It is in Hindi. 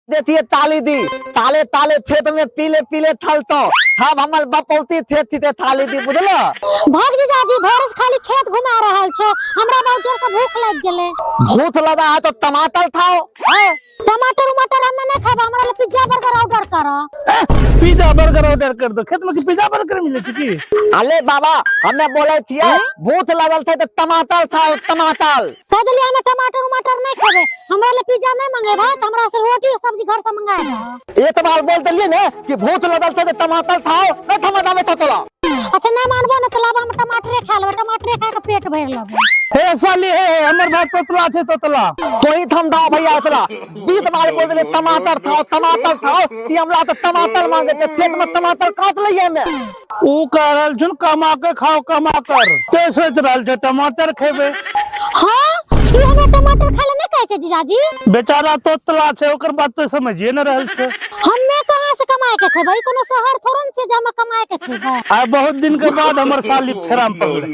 देती है ताली दी ताले ताले खेत में पीले पीले थल तो हम हमर बपौती थे थाली दी बुझलो। भाग जीजाजी भोर से खाली खेत घुमा रहल छो, हमरा बहुत जोर से भूख लग गेले। भूख लगा है तो टमाटर खाओ। टमाटर उमाटर हम नहीं खाबा, हमरा ले पिज्जा बर्गर ऑर्डर करो। पिज्जा बर्गर ऑर्डर कर दो, खेत में की पिज्जा बर्गर मिले की? अले बाबा हमने बोले थी भूख लगल थे तो टमाटर खाओ टमाटर। कहली हमें टमाटर उमाटर नहीं खाबे, हमरा ले पिज्जा नहीं मांगे भात, हमरा से रोटी और सब्जी घर से मंगाए। एक बार बोल दिए ना कि भूख लगल थे तो टमाटर खाओ न टमाटर में तोला। अच्छा ना मानबो न तो लाबा हम टमाटरे खा लेबे, टमाटरे खा के पेट भर लेबे। हे साली हे हमर भात तोतला छे तोतला। तो ही थम दाओ भैया तोला 20 बार बोल दिए टमाटर खाओ कि हमरा तो टमाटर मांगे थे, खेत में टमाटर काट लिए में। ऊ कह रहल छन कमा के खाओ कमा कर, ते सोच रहल छे टमाटर खेबे। हां ई हमें टमाटर खाले नहीं कहै छे जीजाजी। बेचारा तोतला छे ओकर बात तो समझिए न रहल छे। हमें कहां से कमाए के खेबै, कोनो शहर थोड़न छे जे हम कमाए के खेबै। आ बहुत दिन के बाद हमर साली फेराम पड़ले।